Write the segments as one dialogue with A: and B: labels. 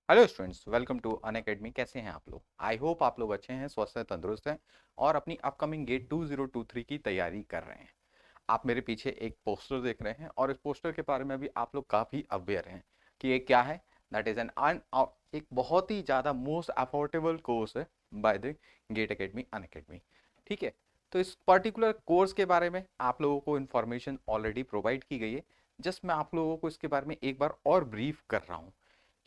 A: Hello students, welcome to Unacademy. कैसे हैं आप लोग? आई होप आप लोग अच्छे हैं, स्वस्थ हैं, तंदुरुस्त हैं और अपनी अपकमिंग गेट 2023 की तैयारी कर रहे हैं। आप मेरे पीछे एक पोस्टर देख रहे हैं और इस पोस्टर के बारे में भी आप लोग काफ़ी अवेयर हैं कि ये क्या है। दैट इज़ एक बहुत ही ज़्यादा मोस्ट अफोर्डेबल कोर्स है by the gate academy Unacademy. ठीक है, तो इस पर्टिकुलर कोर्स के बारे में आप लोगों को इन्फॉर्मेशन ऑलरेडी प्रोवाइड की गई है। जस्ट मैं आप लोगों को इसके बारे में एक बार और ब्रीफ कर रहा हूँ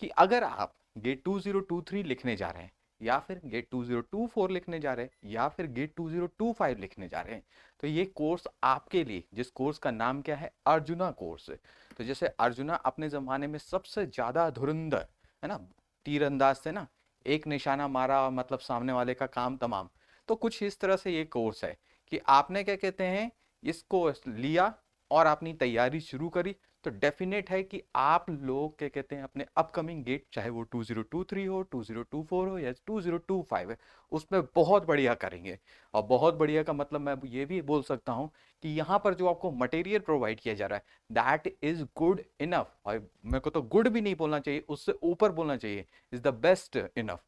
A: कि अगर आप गेट 2023 लिखने जा रहे हैं या फिर गेट 2024 लिखने जा रहे हैं या फिर गेट 2025 लिखने जा रहे हैं, तो ये कोर्स आपके लिए, जिस कोर्स का नाम क्या है, अर्जुना कोर्स है। तो जैसे अर्जुना अपने ज़माने में सबसे ज़्यादा धुरंधर है ना, तीरंदाज से ना, एक निशाना मारा मतलब सामने वाले का काम तमाम। तो कुछ इस तरह से ये कोर्स है कि आपने क्या कहते हैं, इसको लिया और अपनी तैयारी शुरू करी, तो डेफिनेट है कि आप लोग क्या कहते हैं अपने अपकमिंग गेट, चाहे वो 2023 हो, 2024 हो या 2025 है, उसमें बहुत बढ़िया करेंगे। और बहुत बढ़िया का मतलब मैं ये भी बोल सकता हूँ कि यहाँ पर जो आपको मटेरियल प्रोवाइड किया जा रहा है दैट इज गुड इनफ। और मेरे को तो गुड भी नहीं बोलना चाहिए, उससे ऊपर बोलना चाहिए, is the best enough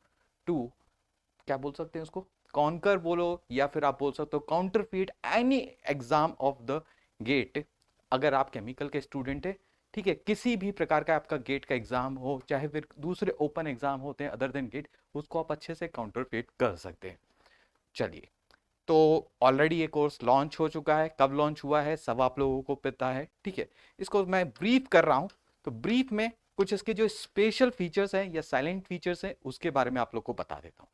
A: to, क्या बोल सकते हैं उसको, कॉन्कर बोलो या फिर आप बोल सकते हो counterfeit any exam of the GATE. अगर आप केमिकल के स्टूडेंट है, ठीक है, किसी भी प्रकार का आपका गेट का एग्जाम हो, चाहे फिर दूसरे ओपन एग्जाम होते हैं अदर देन गेट, उसको आप अच्छे से काउंटरफीट कर सकते हैं। चलिए, तो ऑलरेडी ये कोर्स लॉन्च हो चुका है। कब लॉन्च हुआ है सब आप लोगों को पता है, ठीक है। इसको मैं ब्रीफ कर रहा हूँ, तो ब्रीफ में कुछ इसके जो स्पेशल फीचर्स हैं या साइलेंट फीचर्स हैं उसके बारे में आप लोग को बता देता हूँ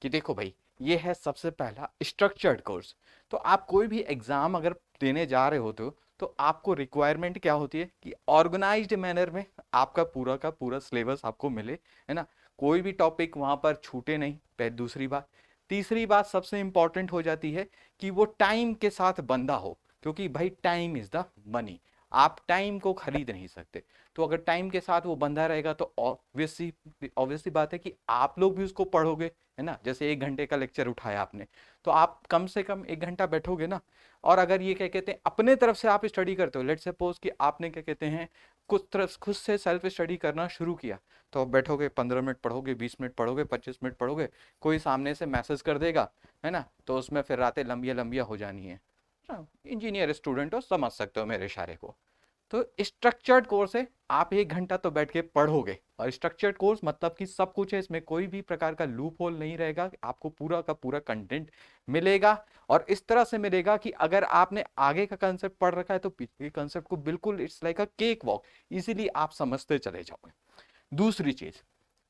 A: कि देखो भाई, ये है सबसे पहला स्ट्रक्चर्ड कोर्स। तो आप कोई भी एग्जाम अगर देने जा रहे होते हो तो आपको रिक्वायरमेंट क्या होती है कि ऑर्गेनाइज्ड मैनर में आपका पूरा का पूरा सिलेबस आपको मिले, है ना। कोई भी टॉपिक वहां पर छूटे नहीं, पहले। दूसरी बात, तीसरी बात सबसे इंपॉर्टेंट हो जाती है कि वो टाइम के साथ बंधा हो, क्योंकि भाई टाइम इज द मनी। आप टाइम को खरीद नहीं सकते। तो अगर टाइम के साथ वो बंधा रहेगा तो ऑब्वियसली ऑब्वियसली बात है कि आप लोग भी उसको पढ़ोगे, है ना। जैसे 1 घंटे का लेक्चर उठाया आपने, तो आप कम से कम 1 घंटा बैठोगे ना। और अगर ये क्या कहते हैं अपने तरफ से आप स्टडी करते हो, लेट सपोज कि आपने क्या कहते हैं कुछ तरफ खुद से सेल्फ स्टडी करना शुरू किया, तो आप बैठोगे 15 मिनट पढ़ोगे, 20 मिनट पढ़ोगे, 25 मिनट पढ़ोगे, कोई सामने से मैसेज कर देगा, है ना, तो उसमें फिर रातें लंबिया लंबिया हो जानी है। इंजीनियर स्टूडेंट हो, समझ सकते हो मेरे इशारे को। तो स्ट्रक्चर्ड कोर्स है, आप 1 घंटा तो बैठ के पढ़ोगे। और स्ट्रक्चर्ड कोर्स मतलब कि सब कुछ है, इसमें कोई भी प्रकार का लूप होल नहीं रहेगा, आपको पूरा का पूरा कंटेंट मिलेगा। और इस तरह से मिलेगा कि अगर आपने आगे का कंसेप्ट पढ़ रखा है तो पीछे के कंसेप्ट को बिल्कुल it's like a cake walk, easily आप समझते चले जाओगे। दूसरी चीज,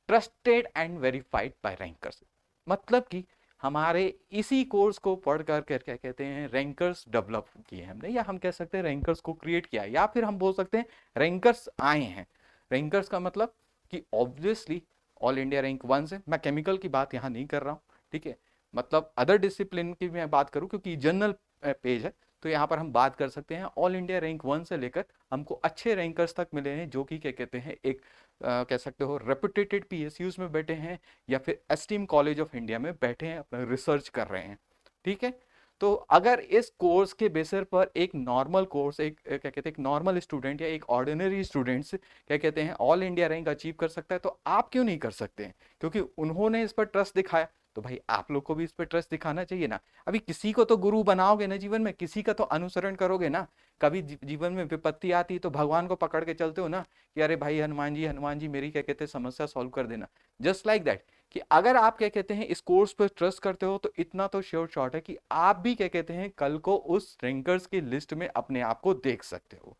A: trusted and verified bye rankers. मतलब कि हमारे इसी कोर्स को पढ़ कर क्या कहते हैं रैंकर्स डेवलप किए हमने, या हम कह सकते हैं रैंकर्स को क्रिएट किया, या फिर हम बोल सकते हैं रैंकर्स आए हैं। रैंकर्स का मतलब कि ऑब्वियसली ऑल इंडिया रैंक 1 से, मैं केमिकल की बात यहाँ नहीं कर रहा हूँ, ठीक है। मतलब अदर डिसिप्लिन की मैं बात करूँ क्योंकि जनरल पेज है, तो यहाँ पर हम बात कर सकते हैं ऑल इंडिया रैंक 1 से लेकर हमको अच्छे रैंकर्स तक मिले हैं, जो कि क्या कहते हैं एक कह सकते हो रेपुटेटेड पीएसयूज में बैठे हैं या फिर एस्टीम कॉलेज ऑफ इंडिया में बैठे हैं, अपना रिसर्च कर रहे हैं, ठीक है। तो अगर इस कोर्स के बेसिस पर एक नॉर्मल कोर्स, एक क्या कहते हैं एक नॉर्मल स्टूडेंट या एक ऑर्डिनरी स्टूडेंट्स क्या कहते हैं ऑल इंडिया रैंक अचीव कर सकता है, तो आप क्यों नहीं कर सकते हैं? क्योंकि उन्होंने इस पर ट्रस्ट दिखाया, तो भाई आप लोग को भी इस पर ट्रस्ट दिखाना चाहिए ना। अभी किसी को तो गुरु बनाओगे ना जीवन में, किसी का तो अनुसरण करोगे ना। कभी जीवन में विपत्ति आती है तो भगवान को पकड़ के चलते हो ना कि अरे भाई हनुमान जी, हनुमान जी मेरी क्या कहते हैं समस्या सॉल्व कर देना। जस्ट लाइक दैट, कि अगर आप क्या कहते हैं इस कोर्स पर ट्रस्ट करते हो तो इतना तो श्योर शॉट है कि आप भी क्या कहते हैं कल को उस रैंकर्स की लिस्ट में अपने आप को देख सकते हो।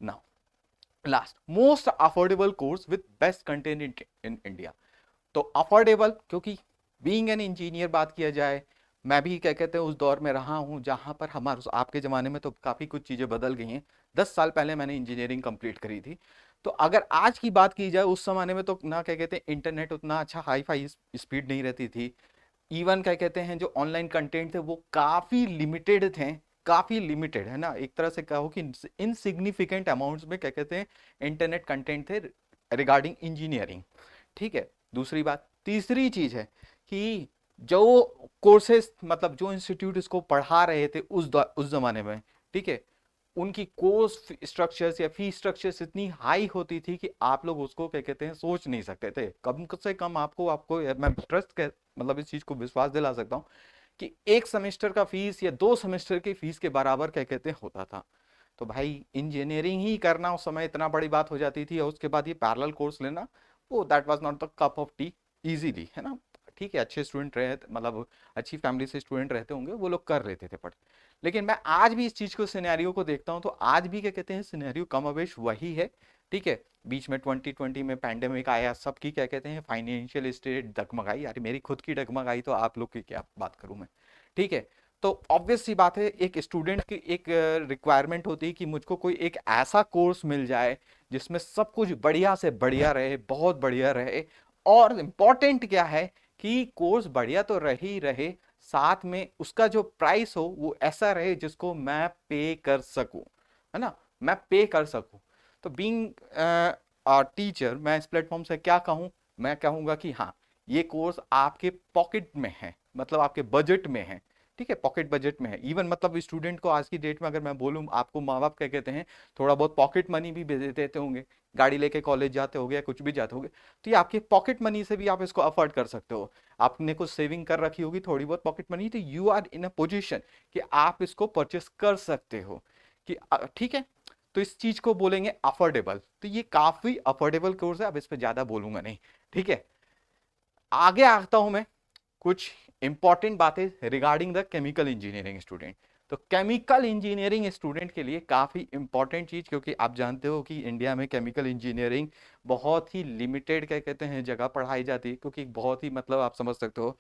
A: Now last, most affordable course with best content in India. तो अफोर्डेबल, क्योंकि बीइंग एन इंजीनियर बात किया जाए, मैं भी क्या कहते हैं उस दौर में रहा हूं जहां पर हमारे आपके ज़माने में तो काफ़ी कुछ चीज़ें बदल गई हैं। 10 साल पहले मैंने इंजीनियरिंग कंप्लीट करी थी। तो अगर आज की बात की जाए, उस ज़माने में तो ना क्या कहते हैं इंटरनेट उतना अच्छा हाई फाई स्पीड नहीं रहती थी। इवन क्या कहते हैं जो ऑनलाइन कंटेंट थे वो काफ़ी लिमिटेड थे, काफ़ी लिमिटेड, है ना। एक तरह से कहो कि इनसिग्निफिकेंट अमाउंट्स में क्या कहते हैं इंटरनेट कंटेंट थे रिगार्डिंग इंजीनियरिंग, ठीक है। दूसरी बात, तीसरी चीज है कि जो कोर्सेज मतलब जो इंस्टीट्यूट इसको पढ़ा रहे थे उस जमाने में, ठीक है, उनकी कोर्स स्ट्रक्चर्स या फी स्ट्रक्चर्स इतनी हाई होती थी कि आप लोग उसको क्या कहते हैं सोच नहीं सकते थे। कम से कम आपको आपको मैं ट्रस्ट मतलब इस चीज को विश्वास दिला सकता हूँ कि एक सेमेस्टर का फीस या 2 सेमेस्टर की फीस के बराबर क्या कहते हैं होता था। तो भाई इंजीनियरिंग ही करना उस समय इतना बड़ी बात हो जाती थी, और उसके बाद ये पैरेलल कोर्स लेना, वो that was not the cup of T easily, है ना। ठीक है, अच्छे स्टूडेंट रहे मतलब अच्छी फैमिली से स्टूडेंट रहते होंगे, वो लोग कर लेते थे पढ़। लेकिन मैं आज भी इस चीज को सिनेरियो को देखता हूँ तो आज भी क्या कहते हैं सिनेरियो कमोबेश वही है। ठीक है, बीच में 2020 में पैंडेमिक आया, सबकी क्या कहते हैं फाइनेंशियल स्टेट डगमगाई, यार मेरी खुद की डगमगाई तो आप लोग की क्या बात करूं मैं। ठीक है, तो ऑब्वियस सी बात है एक स्टूडेंट की एक रिक्वायरमेंट होती है कि मुझको कोई एक ऐसा कोर्स मिल जाए जिसमें सब कुछ बढ़िया से बढ़िया रहे, बहुत बढ़िया रहे। और इम्पोर्टेंट क्या है कि कोर्स बढ़िया तो रहे ही रहे, साथ में उसका जो प्राइस हो वो ऐसा रहे जिसको मैं पे कर सकूं, है ना, मैं पे कर सकूं। तो बीइंग टीचर मैं इस प्लेटफॉर्म से क्या कहूं, मैं कहूंगा कि हाँ ये कोर्स आपके पॉकेट में है, मतलब आपके बजट में है। ठीक है, पॉकेट बजट में है। इवन मतलब स्टूडेंट को आज की डेट में अगर मैं बोलूं, आपको माँ बाप क्या कहते हैं थोड़ा बहुत पॉकेट मनी भी दे देते होंगे, गाड़ी लेके कॉलेज जाते होगे या कुछ भी जाते होगे, तो ये आपके पॉकेट मनी से भी आप इसको अफोर्ड कर सकते हो। आपने कुछ सेविंग कर रखी होगी थोड़ी बहुत पॉकेट मनी, तो you are in a position कि आप इसको परचेस कर सकते हो कि ठीक है। तो इस चीज को बोलेंगे अफोर्डेबल, तो ये काफी अफोर्डेबल कोर्स है, अब इस पर ज्यादा बोलूंगा नहीं। ठीक है, आगे आता हूं मैं कुछ इंपॉर्टेंट बातें regarding the chemical engineering student. तो केमिकल इंजीनियरिंग स्टूडेंट के लिए काफी इंपॉर्टेंट चीज, क्योंकि आप जानते हो कि इंडिया में केमिकल इंजीनियरिंग बहुत ही लिमिटेड क्या कहते हैं जगह पढ़ाई जाती है, क्योंकि बहुत ही मतलब आप समझ सकते हो,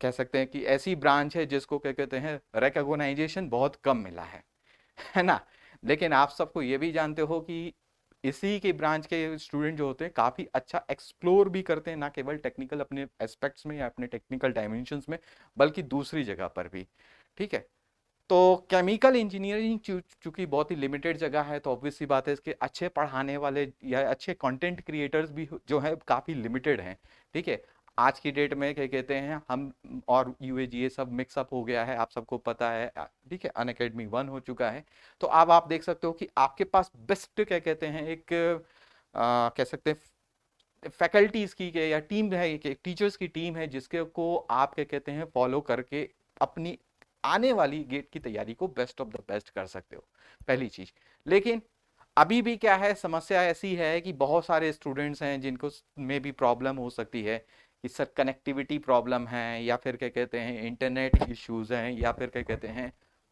A: कह सकते हैं कि ऐसी ब्रांच है जिसको क्या कहते हैं रिकॉग्नाइजेशन बहुत कम मिला है ना। लेकिन आप सबको ये भी जानते हो कि इसी के ब्रांच के स्टूडेंट जो होते हैं काफी अच्छा एक्सप्लोर भी करते हैं, ना केवल टेक्निकल अपने एस्पेक्ट्स में या अपने टेक्निकल डायमेंशंस में, बल्कि दूसरी जगह पर भी। ठीक है, तो केमिकल इंजीनियरिंग चूंकि बहुत ही लिमिटेड जगह है, तो ऑब्वियस सी बात है इसके अच्छे पढ़ाने वाले या अच्छे कंटेंट क्रिएटर्स भी जो है काफ़ी लिमिटेड हैं। ठीक है, आज की डेट में क्या कहते हैं हम और यूएजी ये सब मिक्सअप हो गया है, आप सबको पता है। ठीक है, अनअकैडमी 1 हो चुका है। तो अब आप देख सकते हो कि आपके पास बेस्ट क्या कहते हैं एक कह सकते हैं फैकल्टीज की या टीम है, एक टीचर्स की टीम है जिसके को आप क्या कहते हैं फॉलो करके अपनी आने वाली गेट की तैयारी को बेस्ट ऑफ द बेस्ट कर सकते हो, पहली चीज। लेकिन अभी भी क्या है समस्या ऐसी है कि बहुत सारे स्टूडेंट्स हैं जिनको में भी प्रॉब्लम हो सकती है कि सर कनेक्टिविटी प्रॉब्लम है, या फिर क्या कहते हैं इंटरनेट इश्यूज हैं, या फिर क्या कहते हैं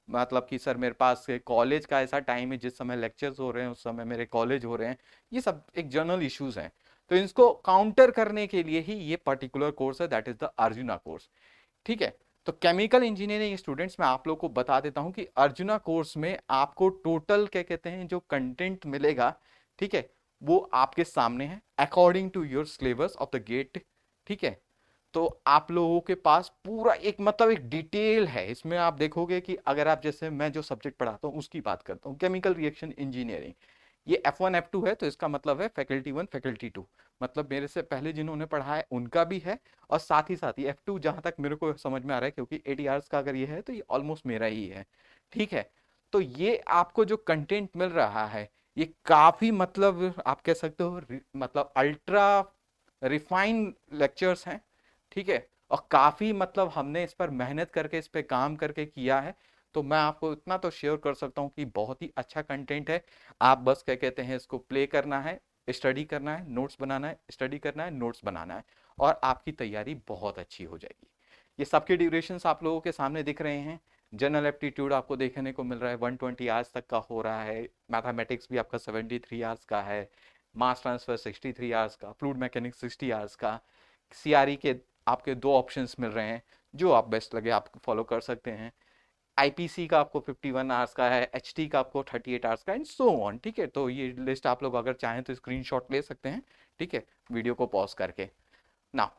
A: मतलब कि सर मेरे पास कॉलेज का ऐसा टाइम है जिस समय लेक्चर्स हो रहे हैं उस समय मेरे कॉलेज हो रहे हैं। ये सब एक जनरल इश्यूज हैं। तो इसको काउंटर करने के लिए ही ये पर्टिकुलर कोर्स है, that is the arjuna course. ठीक है, तो केमिकल इंजीनियरिंग स्टूडेंट्स मैं आप लोग को बता देता हूं कि अर्जुना कोर्स में आपको टोटल क्या कहते हैं जो कंटेंट मिलेगा, ठीक है, वो आपके सामने है according to your syllabus of the GATE. ठीक है, तो आप लोगों के पास पूरा एक मतलब एक डिटेल है, इसमें आप देखोगे कि अगर आप जैसे मैं जो सब्जेक्ट पढ़ाता हूँ उसकी बात करता हूँ, केमिकल रिएक्शन इंजीनियरिंग, ये F1 F2 है, तो इसका मतलब है फैकल्टी 1 फैकल्टी 2, मतलब मेरे से पहले जिन्होंने पढ़ा है उनका भी है, और साथ ही F2 जहां तक मेरे को समझ में आ रहा है, क्योंकि 80 आवर्स का अगर ये है तो ये ऑलमोस्ट मेरा ही है। ठीक है, तो ये आपको जो कंटेंट मिल रहा है ये काफी मतलब आप कह सकते हो मतलब अल्ट्रा रिफाइंड लेक्चर्स हैं। ठीक है, और काफी मतलब हमने इस पर मेहनत करके इस पे काम करके किया है। तो मैं आपको इतना तो शेयर कर सकता हूँ कि बहुत ही अच्छा कंटेंट है। आप बस क्या कहते हैं इसको प्ले करना है, स्टडी करना है, नोट्स बनाना है, स्टडी करना है, नोट्स बनाना है, और आपकी तैयारी बहुत अच्छी हो जाएगी। ये सबके ड्यूरेशंस आप लोगों के सामने दिख रहे हैं। जनरल एप्टीट्यूड आपको देखने को मिल रहा है 120 आवर्स तक का हो रहा है, मैथमेटिक्स भी आपका 73 आवर्स का है, मास ट्रांसफर 63 आवर्स का, फ्लूइड मैकेनिक्स 60 आवर्स का। सीआरई के आपके 2 ऑप्शंस मिल रहे हैं, जो आप बेस्ट लगे आप फॉलो कर सकते हैं। आईपीसी का आपको 51 आवर्स का है, एचटी का आपको 38 आवर्स का, एंड सो ऑन। ठीक है, तो ये लिस्ट आप लोग अगर चाहें तो स्क्रीनशॉट ले सकते हैं। ठीक है, वीडियो को पॉज करके ना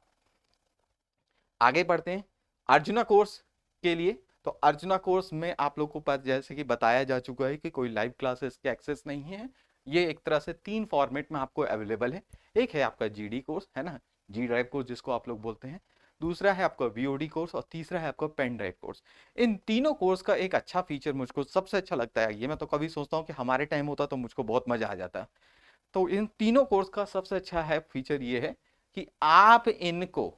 A: आगे बढ़ते हैं अर्जुना कोर्स के लिए। तो अर्जुना कोर्स में आप लोग को पास जैसे कि बताया जा चुका है कि कोई लाइव क्लासेस के एक्सेस नहीं है। ये एक तरह से 3 फॉर्मेट में आपको अवेलेबल है। एक है आपका जीडी कोर्स, है ना, जी ड्राइव कोर्स जिसको आप लोग बोलते हैं। दूसरा है आपका वीओडी कोर्स और तीसरा है आपका पेन ड्राइव कोर्स। इन तीनों कोर्स का एक अच्छा फीचर मुझको सबसे अच्छा लगता है, ये मैं तो कभी सोचता हूँ कि हमारे टाइम होता तो मुझको बहुत मजा आ जाता। तो इन तीनों कोर्स का सबसे अच्छा है फीचर ये है कि आप इनको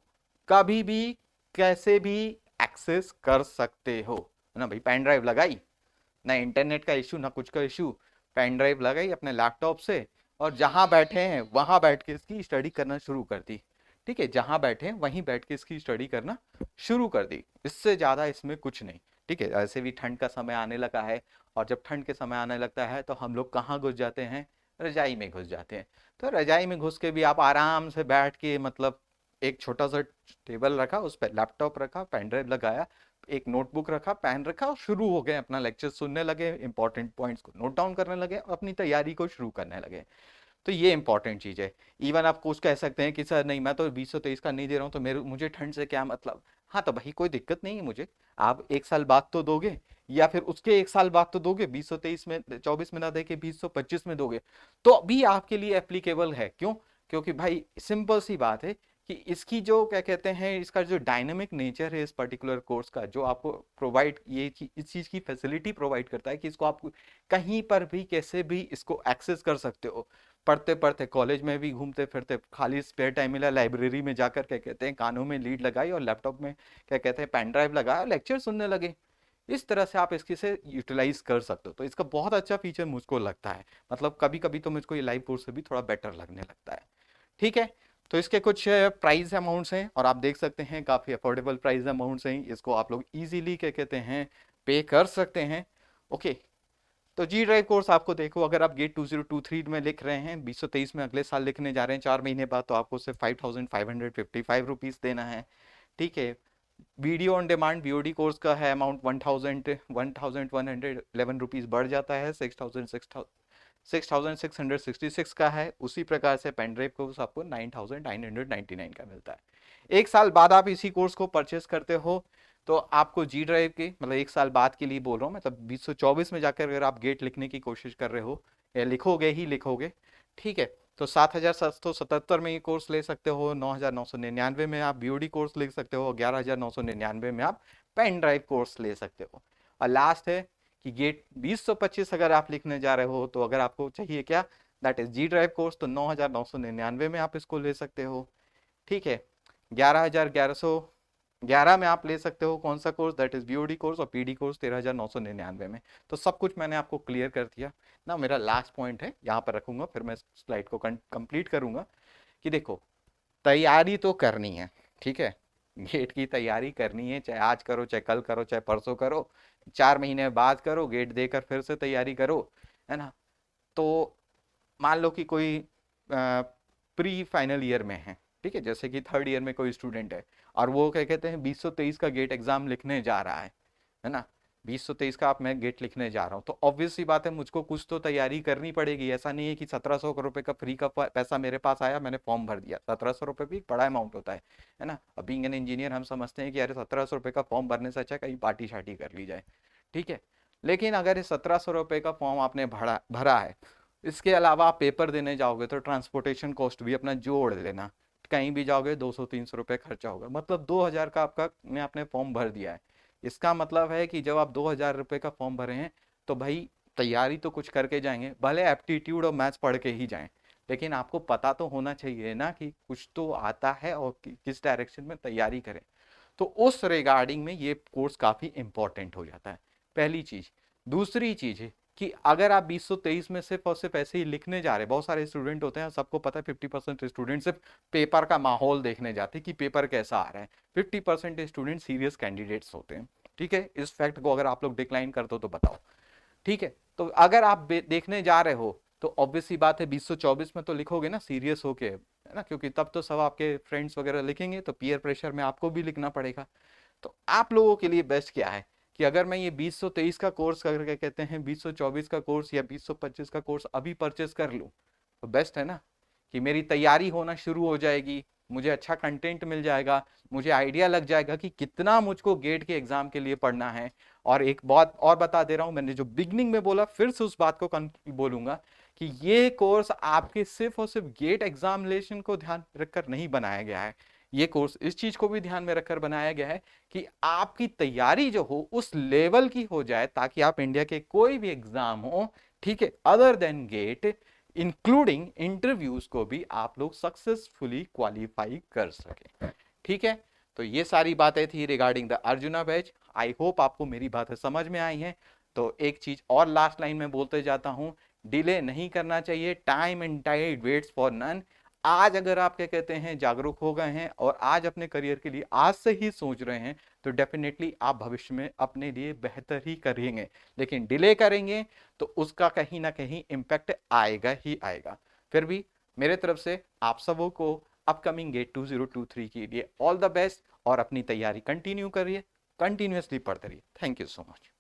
A: कभी भी कैसे भी एक्सेस कर सकते हो, है ना भाई। पेन ड्राइव लगाई, ना इंटरनेट का इशू ना कुछ का इशू, पेन ड्राइव लगाई अपने लैपटॉप से और जहां बैठे हैं वहां बैठ के इसकी स्टडी करना शुरू कर दी। ठीक है, जहां बैठे हैं वहीं बैठ के इसकी स्टडी करना शुरू कर दी, इससे ज्यादा इसमें कुछ नहीं। ठीक है, ऐसे भी ठंड का समय आने लगा है, और जब ठंड के समय आने लगता है तो हम लोग कहाँ घुस जाते हैं, रजाई में घुस जाते हैं। तो रजाई में घुस के भी आप आराम से बैठ के मतलब एक छोटा सा टेबल रखा, उस पर लैपटॉप रखा, पेन ड्राइव लगाया, एक नोटबुक रखा, पेन रखा और शुरू हो गए अपना लेक्चर सुनने लगे, इंपॉर्टेंट पॉइंट्स को नोट डाउन करने लगे और अपनी तैयारी को शुरू करने लगे। तो ये इंपॉर्टेंट चीज है। इवन आप कुछ कह सकते हैं कि सर नहीं मैं तो 2023 का नहीं दे रहा हूँ तो मेरे मुझे ठंड से क्या मतलब। हाँ तो भाई कोई दिक्कत नहीं है मुझे, आप एक साल बाद तो दोगे, या फिर उसके एक साल बाद तो दोगे, 2023 में 24 में ना दे के 2025 में दोगे तो अभी आपके लिए एप्लीकेबल है। क्यों? क्योंकि भाई सिंपल सी बात है कि इसकी जो क्या कहते हैं, इसका जो डायनेमिक नेचर है इस पर्टिकुलर कोर्स का, जो आपको प्रोवाइड ये इस चीज की फैसिलिटी प्रोवाइड करता है कि इसको आप कहीं पर भी कैसे भी इसको एक्सेस कर सकते हो। पढ़ते पढ़ते कॉलेज में भी घूमते फिरते, खाली स्पेयर टाइम मिला लाइब्रेरी में जाकर क्या कहते हैं कानों में लीड लगाई और लैपटॉप में क्या कहते हैं पेन ड्राइव लगाया और लेक्चर सुनने लगे। इस तरह से आप इसके से यूटिलाइज कर सकते हो। तो इसका बहुत अच्छा फीचर मुझको लगता है, मतलब कभी कभी तो मुझको ये लाइव कोर्स से भी थोड़ा बेटर लगने लगता है। ठीक है, तो इसके कुछ प्राइस अमाउंट्स हैं और आप देख सकते हैं काफ़ी अफोर्डेबल प्राइस अमाउंट्स हैं, इसको आप लोग इजीली क्या कहते हैं पे कर सकते हैं। ओके, तो जी ड्राइव कोर्स आपको देखो, अगर आप गेट 2023 में लिख रहे हैं 2023 में अगले साल लिखने जा रहे हैं 4 महीने बाद, तो आपको सिर्फ 5555 रुपीज़ देना है। ठीक है, video on demand VOD course का है अमाउंट 1111 रुपीज़ बढ़ जाता है, 6666 का है। उसी प्रकार से पेन ड्राइव कोर्स आपको 9999 का मिलता है। एक साल बाद आप इसी कोर्स को परचेस करते हो तो आपको जी ड्राइव की, मतलब एक साल बाद के लिए बोल रहा हूँ, मतलब 2024 में जाकर अगर आप गेट लिखने की कोशिश कर रहे हो या लिखोगे ही लिखोगे, ठीक है, तो 7777 में ये कोर्स ले सकते हो, 9999 में आप बीओडी कोर्स ले सकते हो, 11999 में आप पेन ड्राइव कोर्स ले सकते हो। और लास्ट है कि गेट 2025 अगर आप लिखने जा रहे हो तो अगर आपको चाहिए क्या, that is G drive course, तो 9999 में आप इसको ले सकते हो। ठीक है, 11,1111 में आप ले सकते हो कौन सा course, that is BOD course, और पीडी कोर्स 13,999 में। तो सब कुछ मैंने आपको क्लियर कर दिया ना। मेरा लास्ट पॉइंट है यहाँ पर रखूंगा, फिर मैं स्लाइड को कंप्लीट करूंगा कि देखो तैयारी तो करनी है, ठीक है, गेट की तैयारी करनी है, चाहे आज करो चाहे कल करो चाहे परसों करो, 4 महीने बाद करो, गेट देकर फिर से तैयारी करो, है ना। तो मान लो कि कोई प्री फाइनल ईयर में है, ठीक है, जैसे कि थर्ड ईयर में कोई स्टूडेंट है और वो क्या कहते हैं 2023 का गेट एग्जाम लिखने जा रहा है ना, 2023 का आप मैं गेट लिखने जा रहा हूँ, तो ऑब्वियस सी बात है मुझको कुछ तो तैयारी करनी पड़ेगी। ऐसा नहीं है कि 1700 रुपये का फ्री का पैसा मेरे पास आया मैंने फॉर्म भर दिया, 1700 रुपये भी बड़ा अमाउंट होता है ना। अब बीइंग एन इंजीनियर हम समझते हैं कि अरे 1700 रुपये का फॉर्म भरने से अच्छा कहीं पार्टी शार्टी कर ली जाए, ठीक है। लेकिन अगर इस 1700 रुपये का फॉर्म आपने भरा भरा है, इसके अलावा आप पेपर देने जाओगे तो ट्रांसपोर्टेशन कॉस्ट भी अपना जोड़ लेना, कहीं भी जाओगे 200-300 रुपये खर्चा होगा, मतलब 2000 का आपका ने आपने फॉर्म भर दिया है। इसका मतलब है कि जब आप 2000 रुपये का फॉर्म भरे हैं तो भाई तैयारी तो कुछ करके जाएंगे, भले एप्टीट्यूड और मैथ्स पढ़ के ही जाएं, लेकिन आपको पता तो होना चाहिए ना कि कुछ तो आता है और किस डायरेक्शन में तैयारी करें। तो उस रिगार्डिंग में ये कोर्स काफ़ी इंपॉर्टेंट हो जाता है, पहली चीज़। दूसरी चीज़ है कि अगर आप 2023 में सिर्फ और सिर्फ ऐसे ही लिखने जा रहे हैं, बहुत सारे स्टूडेंट होते हैं, सबको पता है 50% स्टूडेंट सिर्फ पेपर का माहौल देखने जाते हैं कि पेपर कैसा आ रहा है, 50% स्टूडेंट सीरियस कैंडिडेट्स होते हैं। ठीक है, इस फैक्ट को अगर आप लोग डिक्लाइन कर दो तो बताओ। ठीक है, तो अगर आप देखने जा रहे हो तो ऑब्वियस सी बात है 2024 में तो लिखोगे ना सीरियस होके, है ना, क्योंकि तब तो सब आपके फ्रेंड्स वगैरह लिखेंगे तो पीयर प्रेशर में आपको भी लिखना पड़ेगा। तो आप लोगों के लिए बेस्ट क्या है कि अगर मैं ये 2023 का कोर्स करके कहते हैं 2024 का कोर्स या 2025 का कोर्स अभी परचेस कर लूँ तो बेस्ट है ना, कि मेरी तैयारी होना शुरू हो जाएगी, मुझे अच्छा कंटेंट मिल जाएगा, मुझे आइडिया लग जाएगा कि कितना मुझको गेट के एग्जाम के लिए पढ़ना है। और एक बात और बता दे रहा हूं, मैंने जो बिगनिंग में बोला फिर से उस बात को बोलूंगा कि ये कोर्स आपके सिर्फ और सिर्फ गेट एग्जामिनेशन को ध्यान रखकर नहीं बनाया गया है, ये कोर्स इस चीज को भी ध्यान में रखकर बनाया गया है कि आपकी तैयारी जो हो उस लेवल की हो जाए, ताकि आप इंडिया के कोई भी एग्जाम हो, ठीक है, other than GATE, including interviews को भी आप लोग सक्सेसफुली क्वालिफाई कर सके। ठीक है, तो ये सारी बातें थी regarding the arjuna batch. I hope आपको मेरी बातें समझ में आई हैं। तो एक चीज और लास्ट लाइन में बोलते जाता हूं, डिले नहीं करना चाहिए, time and tide waits for none. आज अगर आप क्या कहते हैं जागरूक हो गए हैं और आज अपने करियर के लिए आज से ही सोच रहे हैं, तो डेफिनेटली आप भविष्य में अपने लिए बेहतर ही करेंगे। लेकिन डिले करेंगे तो उसका कहीं ना कहीं इम्पैक्ट आएगा ही आएगा। फिर भी मेरे तरफ से आप सबों को अपकमिंग गेट 2023 के लिए ऑल द बेस्ट, और अपनी तैयारी कंटिन्यू करिए, कंटिन्यूअसली पढ़ते रहिए। Thank you so much.